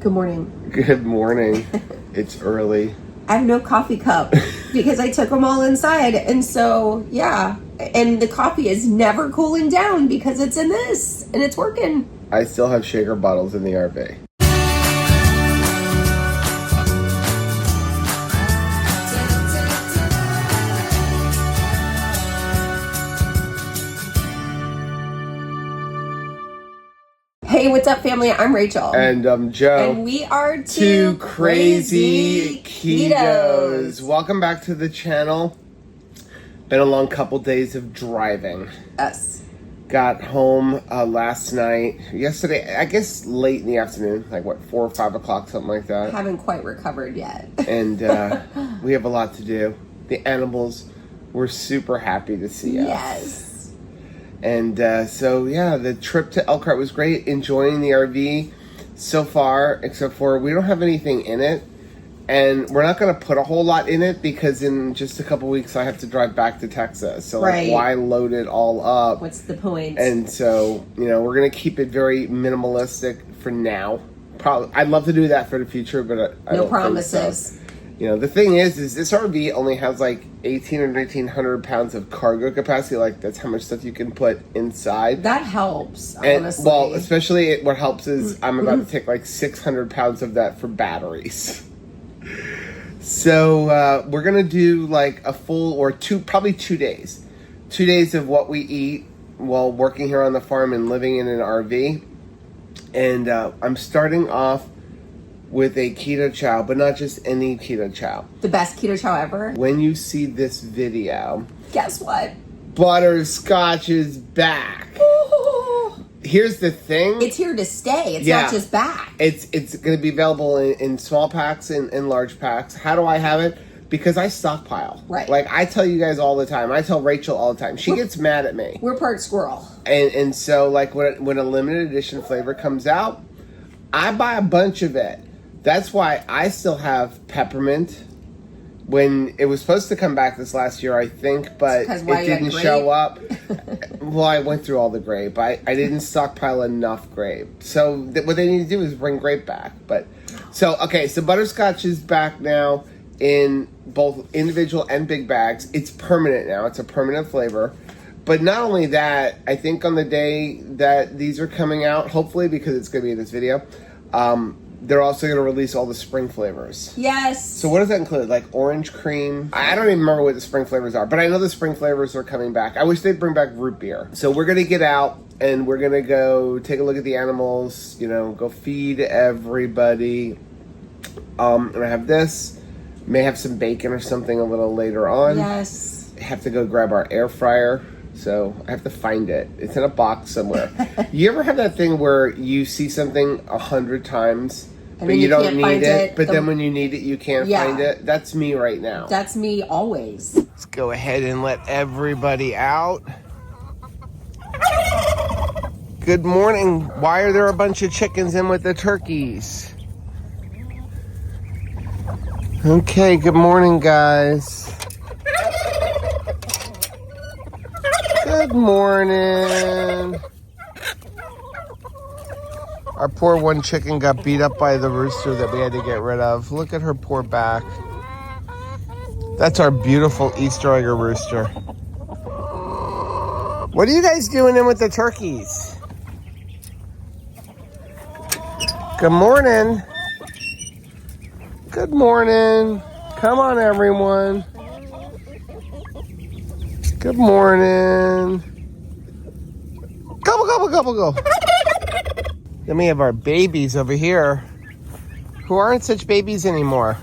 Good morning. Good morning. It's early. I have no coffee cup because I took them all inside. And so, yeah. And the coffee is never cooling down because it's in this and it's working. I still have shaker bottles in the RV. Hey, what's up, family? I'm Rachel. And I'm Joe. And we are two crazy ketos. Welcome back to the channel. Been a long couple days of driving. Us. Got home yesterday, I guess late in the afternoon, like 4 or 5 o'clock, something like that. Haven't quite recovered yet. And we have a lot to do. The animals were super happy to see us. Yes. And so, yeah, the trip to Elkhart was great. Enjoying the RV so far, except for we don't have anything in it. And we're not going to put a whole lot in it because in just a couple weeks I have to drive back to Texas. So, right. Why load it all up? What's the point? And so, we're going to keep it very minimalistic for now. Probably, I'd love to do that for the future, but I no don't promises. Think so. The thing is this RV only has like 1,800 or 1,900 pounds of cargo capacity. Like, that's how much stuff you can put inside. That helps, honestly. Well, especially what helps is I'm about to take like 600 pounds of that for batteries. So we're going to do like a full or probably 2 days. 2 days of what we eat while working here on the farm and living in an RV. And I'm starting off with a keto chow, but not just any keto chow. The best keto chow ever. When you see this video, guess what? Butterscotch is back. Ooh. Here's the thing. It's here to stay. It's not just back. It's going to be available in small packs and large packs. How do I have it? Because I stockpile. Right. Like, I tell you guys all the time. I tell Rachel all the time. She gets mad at me. We're part squirrel. And so, like, when a limited edition flavor comes out, I buy a bunch of it. That's why I still have peppermint. When it was supposed to come back this last year, I think, but it didn't show up. Well, I went through all the grape. I didn't stockpile enough grape. So what they need to do is bring grape back. So Butterscotch is back now in both individual and big bags. It's permanent now. It's a permanent flavor. But not only that, I think on the day that these are coming out, hopefully because it's going to be in this video, they're also going to release all the spring flavors. Yes. So what does that include? Like orange cream? I don't even remember what the spring flavors are, but I know the spring flavors are coming back. I wish they'd bring back root beer. So we're going to get out and we're going to go take a look at the animals, go feed everybody. And I have this. May have some bacon or something a little later on. Yes. I have to go grab our air fryer. So I have to find it. It's in a box somewhere. You ever have that thing where you see something 100 times, but you don't need it, but then when you need it, you can't find it? That's me right now. That's me always. Let's go ahead and let everybody out. Good morning. Why are there a bunch of chickens in with the turkeys? Okay, good morning, guys. Good morning. Our poor one chicken got beat up by the rooster that we had to get rid of. Look at her poor back. That's our beautiful Easter egg rooster. What are you guys doing in with the turkeys? Good morning. Good morning. Come on, everyone. Good morning. Gobble, gobble, gobble, go. Then we have our babies over here who aren't such babies anymore.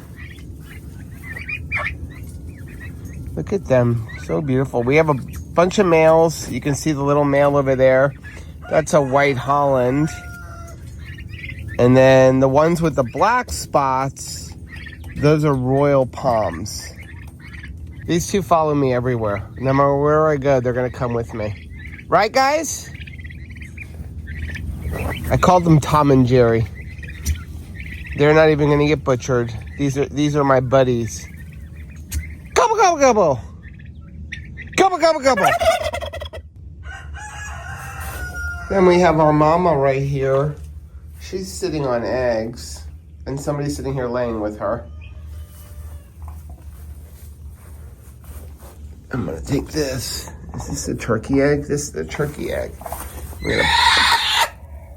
Look at them. So beautiful. We have a bunch of males. You can see the little male over there. That's a white Holland. And then the ones with the black spots, those are royal palms. These two follow me everywhere. No matter where I go, they're going to come with me. Right, guys? I called them Tom and Jerry. They're not even going to get butchered. These are my buddies. Gobble, gobble, gobble. Gobble, gobble, gobble. Then we have our mama right here. She's sitting on eggs. and somebody's sitting here laying with her. I'm gonna take this. Is this a turkey egg? This is the turkey egg. I'm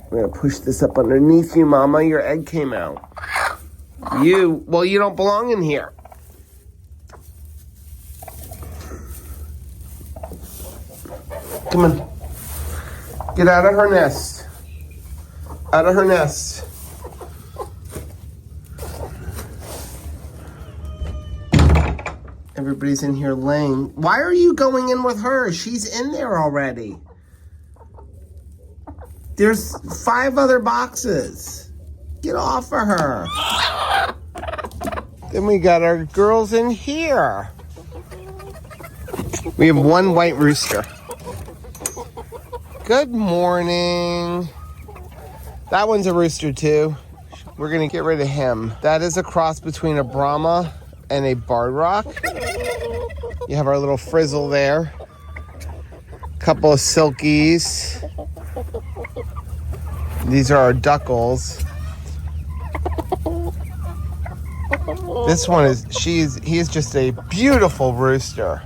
gonna push this up underneath you, Mama. Your egg came out. You don't belong in here. Come on. Get out of her nest. Out of her nest. Everybody's in here laying. Why are you going in with her? She's in there already. There's 5 other boxes. Get off of her. Then we got our girls in here. We have 1 white rooster. Good morning. That one's a rooster too. We're gonna get rid of him. That is a cross between a Brahma and a Barred Rock. You have our little frizzle there. Couple of silkies. These are our duckles. This one he is just a beautiful rooster.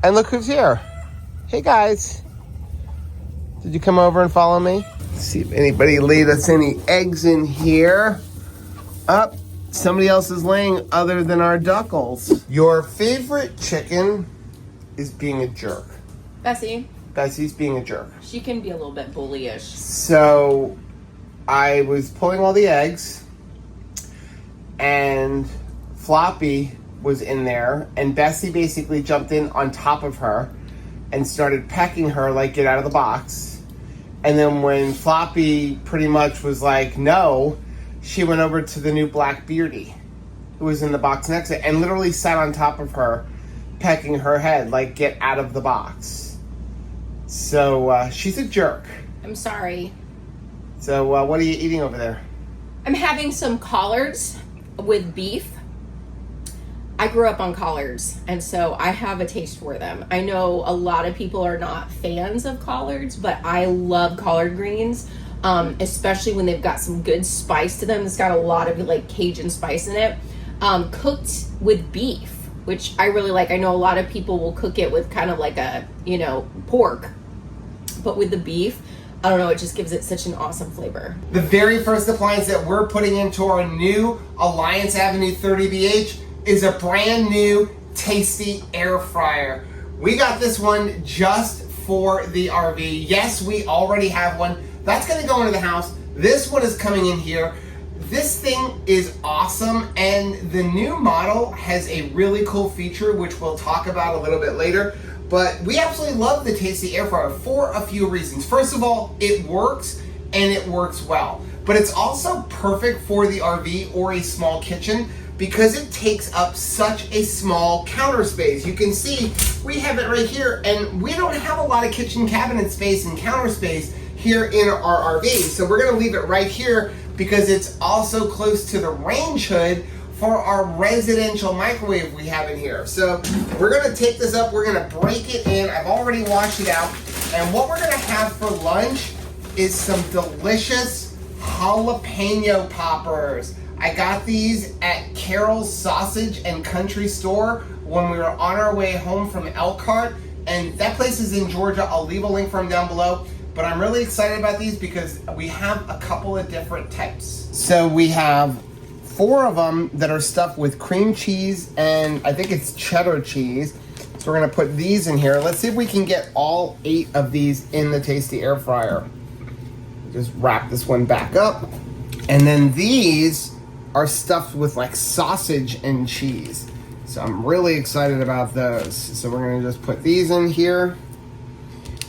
And look who's here. Hey guys. Did you come over and follow me? Let's see if anybody laid us any eggs in here. Up. Somebody else is laying other than our duckles. Your favorite chicken is being a jerk. Bessie. Bessie's being a jerk. She can be a little bit bullyish. So I was pulling all the eggs and Floppy was in there and Bessie basically jumped in on top of her and started pecking her like, get out of the box. And then when Floppy pretty much was like, no, she went over to the new black beauty who was in the box next to it and literally sat on top of her, pecking her head like, get out of the box. So she's a jerk. I'm sorry. So what are you eating over there? I'm having some collards with beef. I grew up on collards, and so I have a taste for them. I know a lot of people are not fans of collards, but I love collard greens. Especially when they've got some good spice to them. It's got a lot of like Cajun spice in it. Cooked with beef, which I really like. I know a lot of people will cook it with kind of like a, pork. But with the beef, I don't know, it just gives it such an awesome flavor. The very first appliance that we're putting into our new Alliance Avenue 30BH is a brand new tasty air fryer. We got this one just for the RV. Yes, we already have one. That's gonna go into the house. This one is coming in here. This thing is awesome, and the new model has a really cool feature, which we'll talk about a little bit later. But we absolutely love the Tasty Air Fryer for a few reasons. First of all, it works, and it works well. But it's also perfect for the RV or a small kitchen because it takes up such a small counter space. You can see we have it right here, and we don't have a lot of kitchen cabinet space and counter space here in our RV. So we're gonna leave it right here because it's also close to the range hood for our residential microwave we have in here. So we're gonna take this up, we're gonna break it in. I've already washed it out. And what we're gonna have for lunch is some delicious jalapeno poppers. I got these at Carol's Sausage and Country Store when we were on our way home from Elkhart. And that place is in Georgia. I'll leave a link for them down below. But I'm really excited about these because we have a couple of different types. So we have 4 of them that are stuffed with cream cheese and I think it's cheddar cheese. So we're gonna put these in here. Let's see if we can get all 8 of these in the Tasty Air Fryer. Just wrap this one back up. And then these are stuffed with like sausage and cheese. So I'm really excited about those. So we're gonna just put these in here.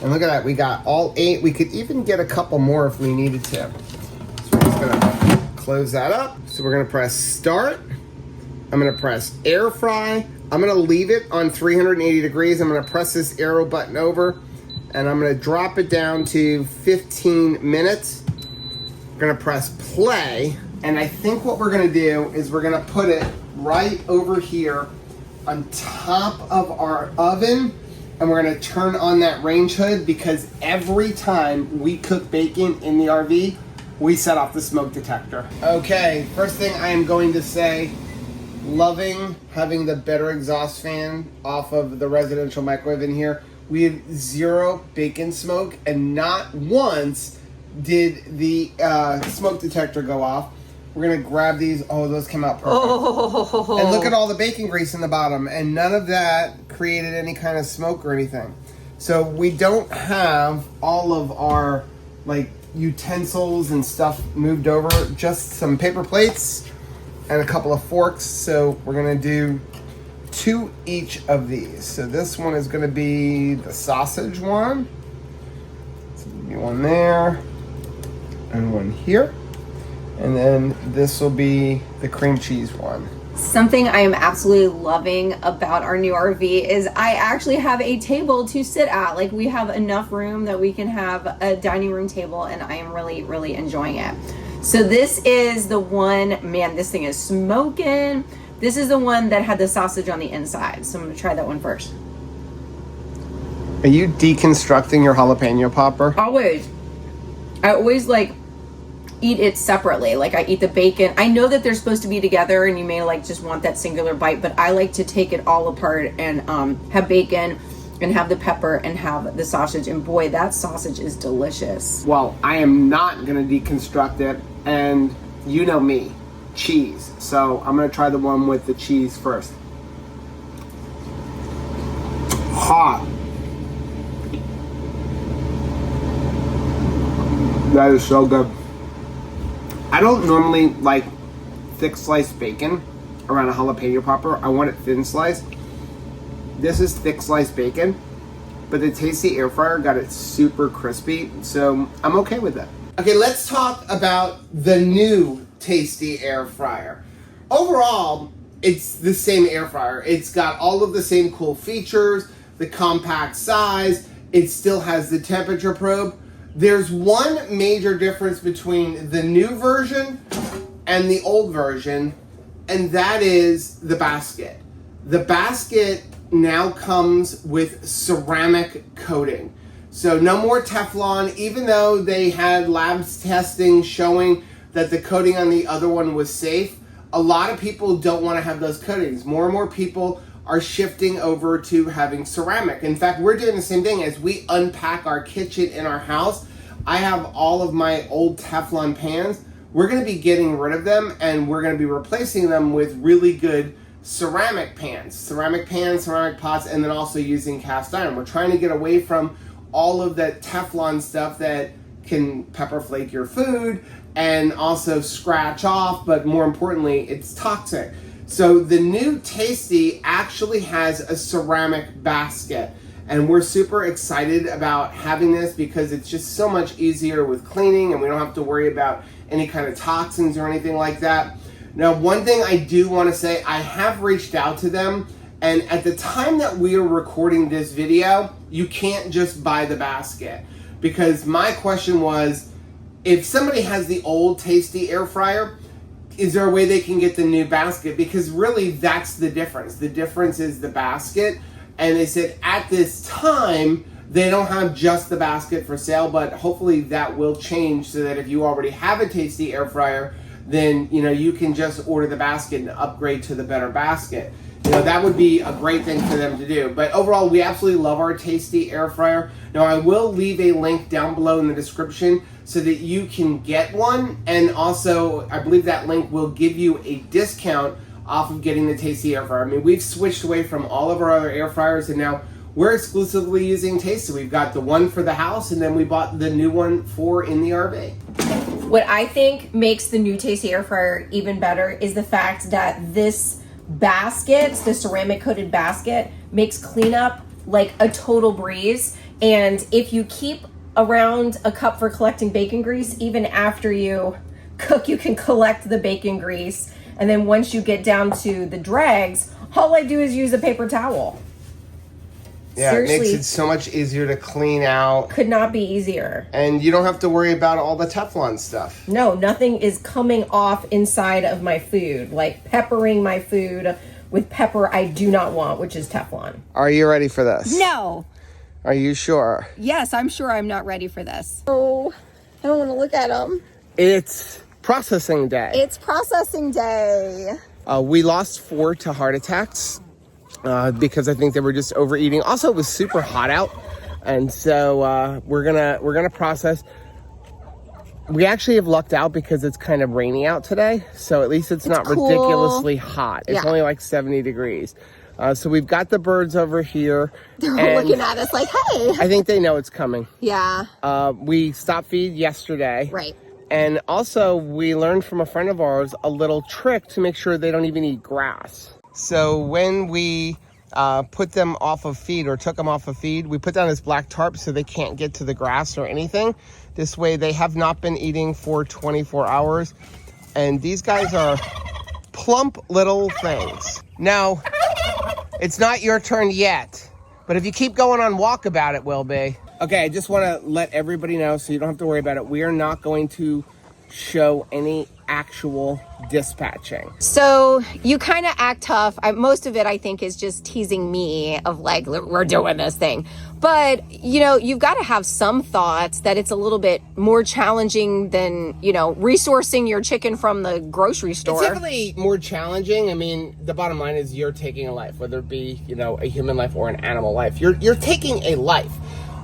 And look at that, we got all 8. We could even get a couple more if we needed to. So we're just gonna close that up. So we're gonna press start. I'm gonna press air fry. I'm gonna leave it on 380 degrees. I'm gonna press this arrow button over and I'm gonna drop it down to 15 minutes. We're gonna press play. And I think what we're gonna do is we're gonna put it right over here on top of our oven. And we're gonna turn on that range hood because every time we cook bacon in the RV, we set off the smoke detector. Okay, first thing I am going to say, loving having the better exhaust fan off of the residential microwave in here. We had 0 bacon smoke, and not once did the smoke detector go off. We're gonna grab these. Oh, those came out perfect. Oh. And look at all the bacon grease in the bottom, and none of that created any kind of smoke or anything. So we don't have all of our like utensils and stuff moved over, just some paper plates and a couple of forks. So we're gonna do 2 each of these. So this one is gonna be the sausage one. So there'll be one there and one here. And then this will be the cream cheese one. Something I am absolutely loving about our new RV is I actually have a table to sit at. Like, we have enough room that we can have a dining room table, and I am really, really enjoying it. So this is the one, man, this thing is smoking. This is the one that had the sausage on the inside. So I'm gonna try that one first. Are you deconstructing your jalapeno popper? Always. I always like eat it separately. Like, I eat the bacon. I know that they're supposed to be together and you may like just want that singular bite, but I like to take it all apart and have bacon and have the pepper and have the sausage, and boy, that sausage is delicious. Well, I am not gonna deconstruct it, and you know me, cheese. So I'm gonna try the one with the cheese first. Hot. That is so good. I don't normally like thick sliced bacon around a jalapeno popper. I want it thin sliced. This is thick sliced bacon, but the Tasty air fryer got it super crispy, so I'm okay with it. Okay, let's talk about the new Tasty air fryer. Overall, it's the same air fryer. It's got all of the same cool features, the compact size. It still has the temperature probe. There's one major difference between the new version and the old version, and that is the basket. The basket now comes with ceramic coating. So no more Teflon, even though they had labs testing showing that the coating on the other one was safe. A lot of people don't want to have those coatings. More and more people are shifting over to having ceramic. In fact, we're doing the same thing as we unpack our kitchen in our house. I have all of my old Teflon pans. We're gonna be getting rid of them, and we're gonna be replacing them with really good ceramic pans, ceramic pots, and then also using cast iron. We're trying to get away from all of that Teflon stuff that can pepper flake your food and also scratch off, but more importantly, it's toxic. So the new Tasty actually has a ceramic basket, and we're super excited about having this because it's just so much easier with cleaning, and we don't have to worry about any kind of toxins or anything like that. Now, one thing I do want to say, I have reached out to them, and at the time that we are recording this video, you can't just buy the basket, because my question was, if somebody has the old Tasty air fryer, is there a way they can get the new basket? Because really, that's the difference. The difference is the basket. And they said at this time, they don't have just the basket for sale, but hopefully that will change so that if you already have a Tasty air fryer, then you can just order the basket and upgrade to the better basket. That would be a great thing for them to do. But overall, we absolutely love our Tasty air fryer. Now, I will leave a link down below in the description so that you can get one. And also, I believe that link will give you a discount off of getting the Tasty air fryer. I mean, we've switched away from all of our other air fryers, and now we're exclusively using Tasty. We've got the one for the house, and then we bought the new one for in the RV. What I think makes the new Tasty air fryer even better is the fact that this basket, the ceramic coated basket, makes cleanup like a total breeze. And if you keep around a cup for collecting bacon grease, even after you cook, you can collect the bacon grease. And then once you get down to the dregs, all I do is use a paper towel. Yeah, Seriously, it makes it so much easier to clean out. Could not be easier. And you don't have to worry about all the Teflon stuff. No, nothing is coming off inside of my food, like peppering my food with pepper I do not want, which is Teflon. Are you ready for this? No. Are you sure? Yes, I'm sure I'm not ready for this. Oh, I don't want to look at them. It's processing day. It's processing day. We lost 4 to heart attacks because I think they were just overeating. Also, it was super hot out, and so we're gonna process. We actually have lucked out because it's kind of rainy out today, so at least it's not cool. ridiculously hot. It's only like 70 degrees. So we've got the birds over here. They're all looking at us like, hey. I think they know it's coming. Yeah. We stopped feed yesterday. Right. And also, we learned from a friend of ours a little trick to make sure they don't even eat grass. So when we put them off of feed or took them off of feed, we put down this black tarp so they can't get to the grass or anything. This way they have not been eating for 24 hours. And these guys are plump little things. Now, it's not your turn yet, but if you keep going on Walkabout, it will be. Okay, I just want to let everybody know so you don't have to worry about it. We are not going to show any actual dispatching. So you kind of act tough. Most of it, I think, is just teasing me of like, we're doing this thing. But, you know, you've got to have some thoughts that it's a little bit more challenging than, you know, resourcing your chicken from the grocery store. It's definitely more challenging. I mean, the bottom line is you're taking a life, whether it be, you know, a human life or an animal life. You're taking a life.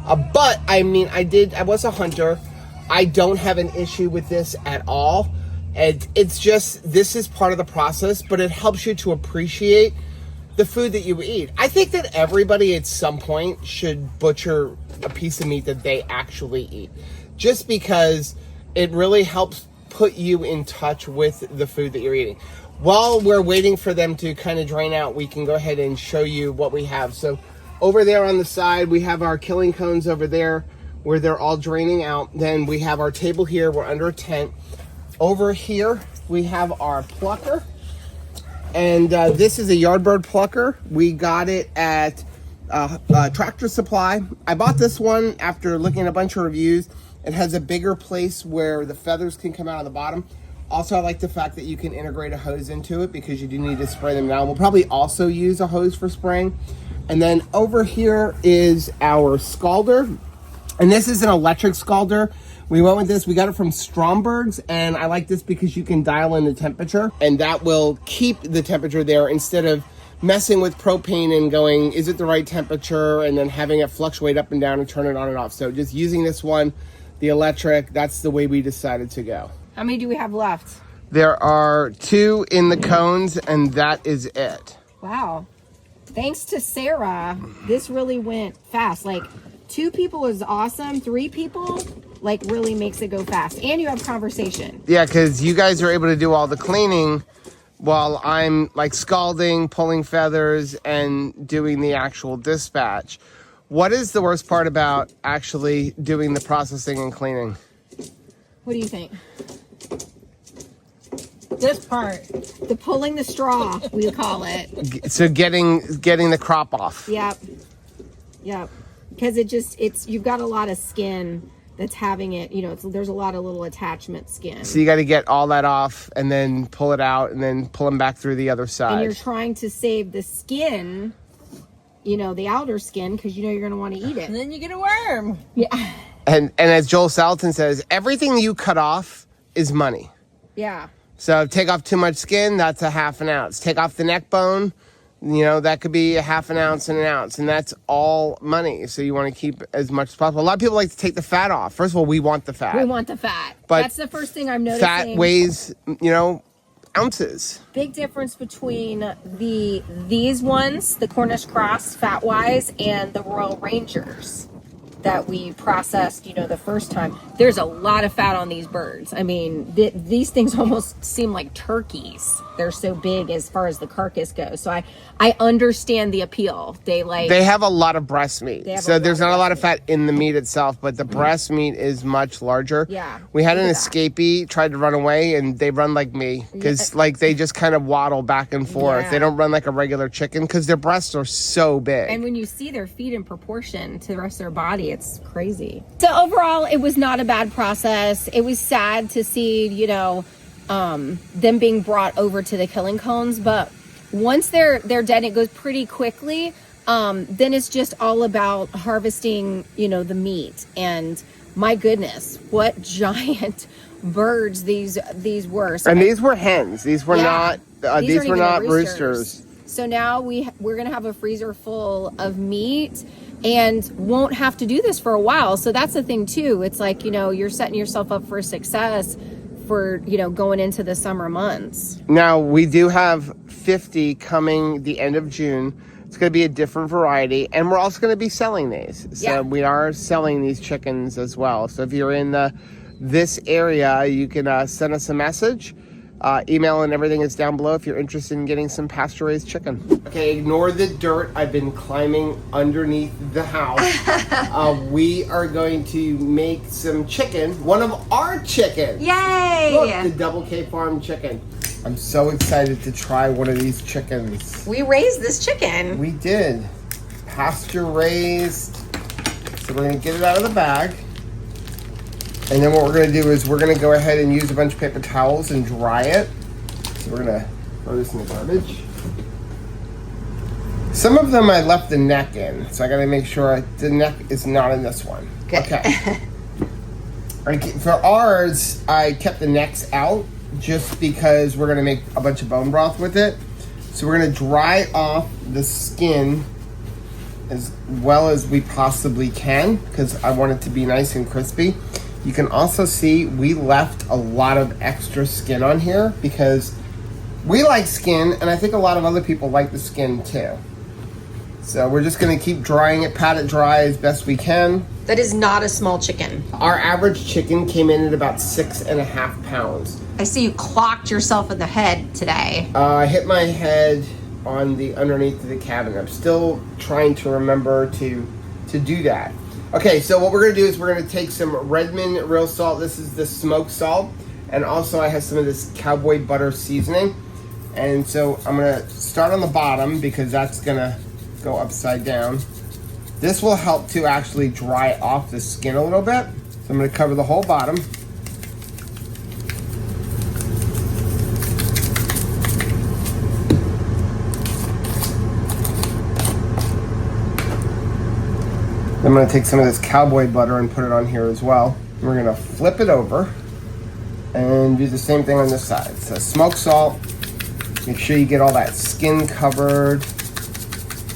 But, I mean, I was a hunter. I don't have an issue with this at all. It's just, this is part of the process, but it helps you to appreciate the food that you eat. I think that everybody at some point should butcher a piece of meat that they actually eat, just because it really helps put you in touch with the food that you're eating. While we're waiting for them to kind of drain out, we can go ahead and show you what we have. So over there on the side, we have our killing cones over there where they're all draining out. Then we have our table here. We're under a tent. Over here, we have our plucker. And this is a Yardbird plucker. We got it at Tractor Supply. I bought this one after looking at a bunch of reviews. It has a bigger place where the feathers can come out of the bottom. Also, I like the fact that you can integrate a hose into it because you do need to spray them down. We'll probably also use a hose for spraying. And then over here is our scalder. And this is an electric scalder. We went with this. We got it from Stromberg's, and I like this because you can dial in the temperature, and that will keep the temperature there instead of messing with propane and going, is it the right temperature, and then having it fluctuate up and down and turn it on and off. So just using this one, the electric, that's the way we decided to go. How many do we have left? There are 2 in the cones, and that is it. Wow. Thanks to Sarah, this really went fast. Like, 2 people is awesome. 3 people, like, really makes it go fast. And you have conversation. Yeah, because you guys are able to do all the cleaning while I'm, like, scalding, pulling feathers, and doing the actual dispatch. What is the worst part about actually doing the processing and cleaning? What do you think? This part. The pulling the straw, we call it. So getting the crop off. Yep. Yep. Because you've got a lot of skin that's having it, you know, there's a lot of little attachment skin. So you got to get all that off and then pull it out and then pull them back through the other side. And you're trying to save the skin, you know, the outer skin, because you know you're going to want to eat it. And then you get a worm. Yeah. And as Joel Salatin says, everything you cut off is money. Yeah. So take off too much skin, that's a half an ounce. Take off the neck bone, you know, that could be a half an ounce and an ounce, and that's all money. So you want to keep as much as possible. A lot of people like to take the fat off. First of all, we want the fat. We want the fat. But that's the first thing I'm noticing. Fat weighs, you know, ounces. Big difference between these ones, the Cornish cross fat-wise, and the Royal Rangers that we processed, you know, the first time. There's a lot of fat on these birds. I mean, these things almost seem like turkeys. They're so big as far as the carcass goes. So I understand the appeal. They have a lot of breast meat. So there's not a lot of fat in the meat itself, but the breast meat is much larger. Yeah. We had an escapee tried to run away, and they run like me because like they just kind of waddle back and forth. Yeah. They don't run like a regular chicken because their breasts are so big. And when you see their feet in proportion to the rest of their body, it's crazy. So overall, it was not a bad process. It was sad to see, you know, them being brought over to the killing cones, but once they're dead, it goes pretty quickly. Then it's just all about harvesting, you know, the meat. And my goodness, what giant birds these were. So And these were hens. These were not. These aren't were even not roosters. roosters. So now we're gonna have a freezer full of meat, and won't have to do this for a while. So that's the thing too. It's like, you're setting yourself up for success for going into the summer months. Now we do have 50 coming the end of June. It's going to be a different variety, and we're also going to be selling these. So we are selling these chickens as well. So if you're in this area, you can send us a message. Email and everything is down below if you're interested in getting some pasture-raised chicken. Okay, ignore the dirt. I've been climbing underneath the house. We are going to make some chicken. One of our chickens. Yay! Look, the Double K Farm chicken. I'm so excited to try one of these chickens. We raised this chicken. We did. Pasture-raised. So we're going to get it out of the bag. And then what we're going to do is we're going to go ahead and use a bunch of paper towels and dry it. So we're going to throw this in the garbage. Some of them I left the neck in, so I got to make sure the neck is not in this one. Okay. For ours, I kept the necks out just because we're going to make a bunch of bone broth with it. So we're going to dry off the skin as well as we possibly can because I want it to be nice and crispy. You can also see we left a lot of extra skin on here because we like skin, and I think a lot of other people like the skin too. So we're just gonna keep drying it, pat it dry as best we can. That is not a small chicken. Our average chicken came in at about 6.5 pounds. I see you clocked yourself in the head today. I hit my head on the underneath of the cabinet. I'm still trying to remember to do that. Okay, so what we're gonna do is we're gonna take some Redmond real salt. This is the smoked salt. And also I have some of this cowboy butter seasoning. And so I'm gonna start on the bottom because that's gonna go upside down. This will help to actually dry off the skin a little bit. So I'm gonna cover the whole bottom. I'm going to take some of this cowboy butter and put it on here as well. We're going to flip it over and do the same thing on this side. So smoked salt, make sure you get all that skin covered.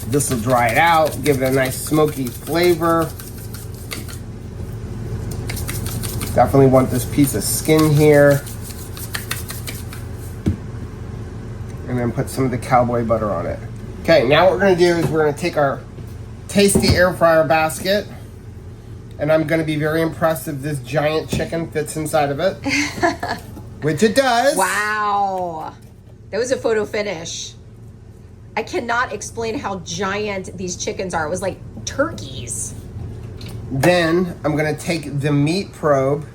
This will dry it out, give it a nice smoky flavor. Definitely want this piece of skin here. And then put some of the cowboy butter on it. Okay, now what we're going to do is we're going to take our tasty air fryer basket, and I'm going to be very impressed if this giant chicken fits inside of it, which it does. Wow, that was a photo finish. I cannot explain how giant these chickens are. It was like turkeys. Then I'm going to take the meat probe.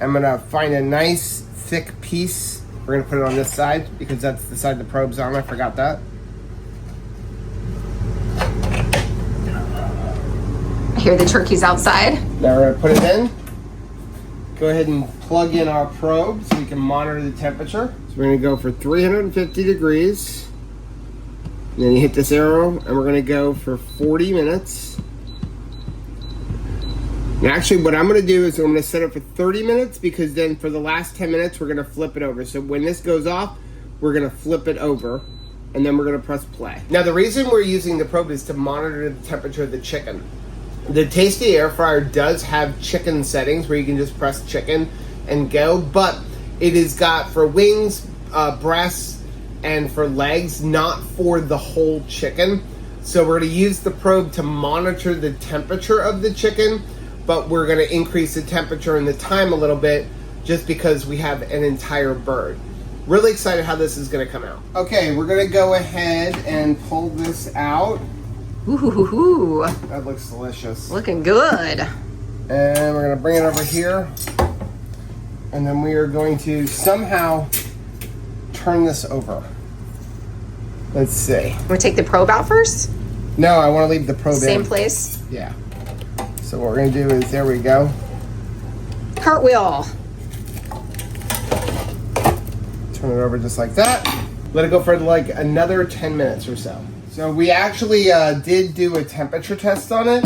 I'm going to find a nice thick piece. We're going to put it on this side because that's the side the probe's on. I forgot that. I hear the turkeys outside. Now we're gonna put it in. Go ahead and plug in our probe so we can monitor the temperature. So we're gonna go for 350 degrees. And then you hit this arrow and we're gonna go for 40 minutes. And actually what I'm gonna do is I'm gonna set it for 30 minutes because then for the last 10 minutes we're gonna flip it over. So when this goes off, we're gonna flip it over and then we're gonna press play. Now the reason we're using the probe is to monitor the temperature of the chicken. The Tasty Air Fryer does have chicken settings where you can just press chicken and go, but it is got for wings, breasts, and for legs, not for the whole chicken. So we're gonna use the probe to monitor the temperature of the chicken, but we're gonna increase the temperature and the time a little bit just because we have an entire bird. Really excited how this is gonna come out. Okay, we're gonna go ahead and pull this out. Ooh, That looks delicious. looking good. And we're gonna bring it over here. And then we are going to somehow turn this over. Let's see. We'll take the probe out first. No, I wanna leave the probe in. Same place. Yeah. So what we're gonna do is, there we go. Cartwheel. Turn it over just like that. Let it go for like another 10 minutes or so. So we actually did do a temperature test on it,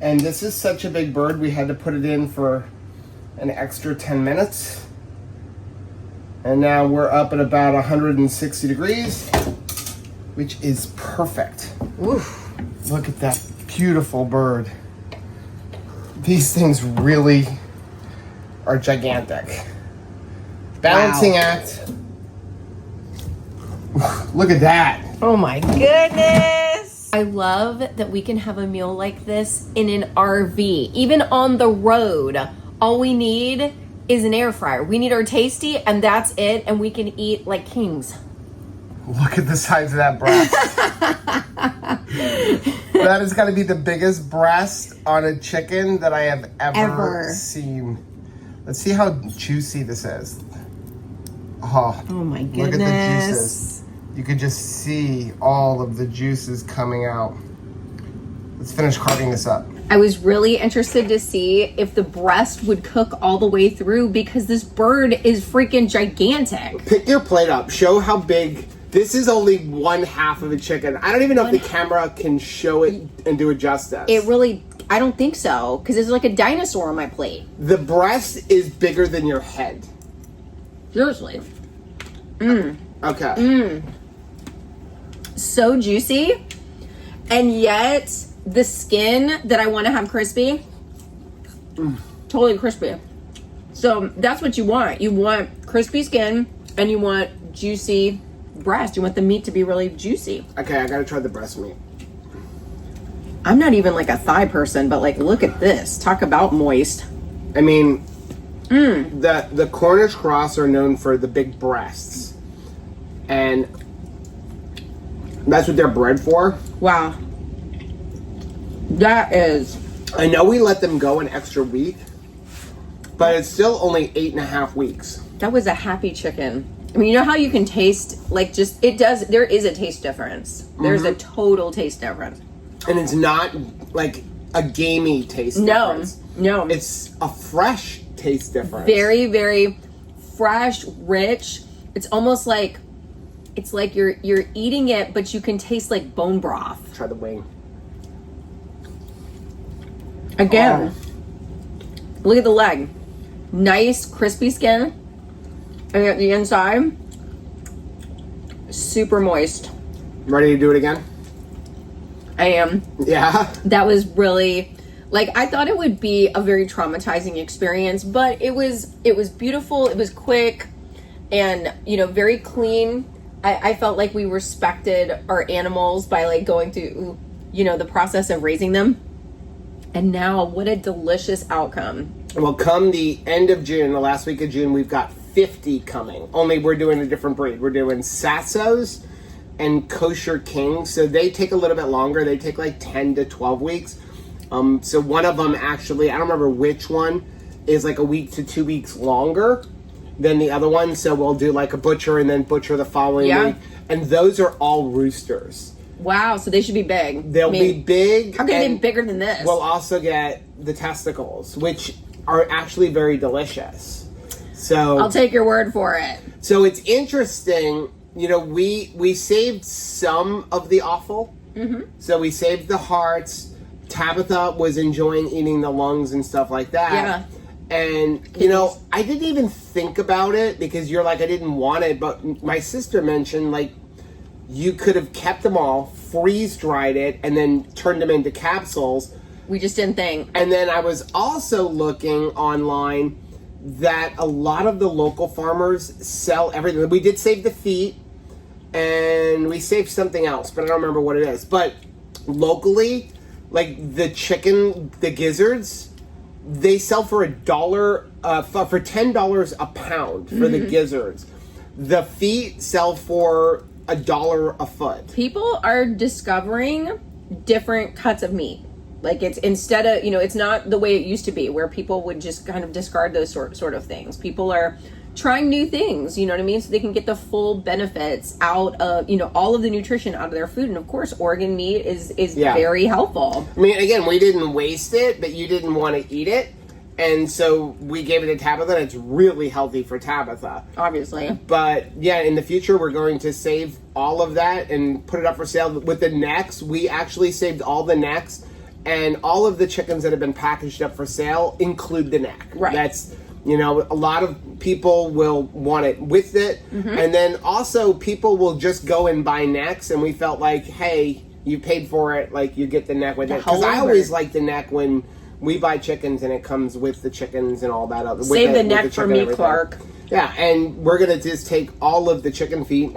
and this is such a big bird we had to put it in for an extra 10 minutes. And now we're up at about 160 degrees, which is perfect. Oof. Look at that beautiful bird. These things really are gigantic. Balancing act. Look at that. Oh my goodness. I love that we can have a meal like this in an RV, even on the road. All we need is an air fryer. We need our tasty and that's it. And we can eat like kings. Look at the size of that breast. That is going to be the biggest breast on a chicken that I have ever seen. Let's see how juicy this is. Oh my goodness. Look at the juices. You could just see all of the juices coming out. Let's finish carving this up. I was really interested to see if the breast would cook all the way through because this bird is freaking gigantic. Pick your plate up. Show how big. This is only one half of a chicken. I don't even know if the camera can show it and do it justice. I don't think so, because there's like a dinosaur on my plate. The breast is bigger than your head. Seriously. Okay. So juicy, and yet the skin that I want to have crispy, totally crispy. So that's what you want. You want crispy skin, and you want juicy breast. You want the meat to be really juicy. Okay, I gotta try the breast meat. I'm not even like a thigh person, but like, look at this. Talk about moist. I mean, the Cornish cross are known for the big breasts, and that's what they're bred for. Wow. That is. I know we let them go an extra week, but it's still only 8.5 weeks. That was a happy chicken. I mean, you know how you can taste, like, just, there is a taste difference. There's a total taste difference. And it's not like a gamey taste difference. No. It's a fresh taste difference. Very, very fresh, rich. It's almost like, it's like you're eating it, but you can taste like bone broth. Try the wing. Again, look at the leg. Nice, crispy skin. And at the inside, super moist. Ready to do it again? I am. Yeah. That was really, like, I thought it would be a very traumatizing experience, but it was beautiful. It was quick and, very clean. I felt like we respected our animals by like going through, the process of raising them. And now what a delicious outcome. Well, come the end of June, the last week of June, we've got 50 coming. Only we're doing a different breed. We're doing Sassos and Kosher Kings. So they take a little bit longer. They take like 10 to 12 weeks. So one of them actually, I don't remember which one, is like a week to 2 weeks longer than the other one. So we'll do like a butcher and then butcher the following week. And those are all roosters. Wow, so they should be big. They'll be big. How can they be bigger than this? We'll also get the testicles, which are actually very delicious. So I'll take your word for it. So it's interesting, we saved some of the offal. So we saved the hearts. Tabitha was enjoying eating the lungs and stuff like that. Yeah. And, I didn't even think about it because you're like, I didn't want it. But my sister mentioned, like, you could have kept them all, freeze-dried it, and then turned them into capsules. We just didn't think. And then I was also looking online that a lot of the local farmers sell everything. We did save the feet, and we saved something else, but I don't remember what it is. But locally, like the chicken, the gizzards, they sell for $1, for $10 a pound for the gizzards. The feet sell for $1 a foot. People are discovering different cuts of meat. Like it's instead of, it's not the way it used to be where people would just kind of discard those sort of things. People are trying new things, you know what I mean? So they can get the full benefits out of, all of the nutrition out of their food. And of course, organ meat is very helpful. I mean, again, we didn't waste it, but you didn't want to eat it. And so we gave it to Tabitha. It's really healthy for Tabitha. Obviously. But yeah, in the future, we're going to save all of that and put it up for sale. With the necks, we actually saved all the necks. And all of the chickens that have been packaged up for sale include the neck. Right. You know, a lot of people will want it with it. And then also people will just go and buy necks. And we felt like, hey, you paid for it. Like, you get the neck with it. Because I always like the neck when we buy chickens and it comes with the chickens and all that. Save the neck for me, Clark. Yeah, and we're going to just take all of the chicken feet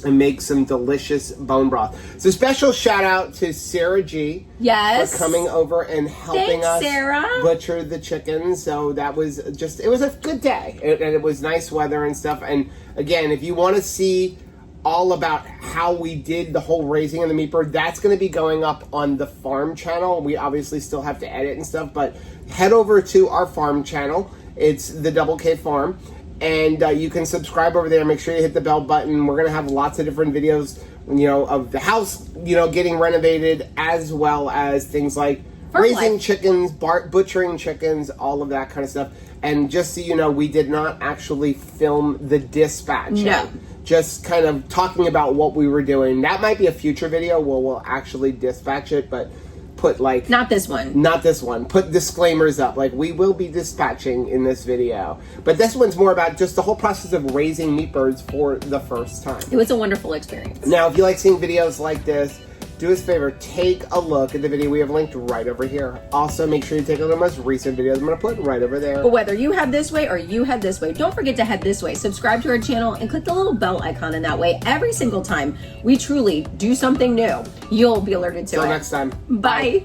and make some delicious bone broth. So special shout out to Sarah G. Yes. For coming over and helping Thanks, us Sarah. butcher the chickens. So that was just, it was a good day. And it was nice weather and stuff. And again, if you want to see all about how we did the whole raising of the meat bird, that's going to be going up on the farm channel. We obviously still have to edit and stuff, but head over to our farm channel. It's the Double K Farm. And you can subscribe over there. Make sure you hit the bell button. We're going to have lots of different videos, you know, of the house, you know, getting renovated, as well as things like raising chickens, butchering chickens, all of that kind of stuff. And just so you know, we did not actually film the dispatching. No. Just kind of talking about what we were doing. That might be a future video where we'll actually dispatch it, but put like... Not this one. Not this one. Put disclaimers up. Like, we will be dispatching in this video. But this one's more about just the whole process of raising meat birds for the first time. It was a wonderful experience. Now, if you like seeing videos like this, do us a favor, take a look at the video we have linked right over here. Also, make sure you take a look at the most recent videos I'm going to put right over there. But whether you head this way or you head this way, don't forget to head this way. Subscribe to our channel and click the little bell icon, and that way, every single time we truly do something new, you'll be alerted to it. Until next time. Bye.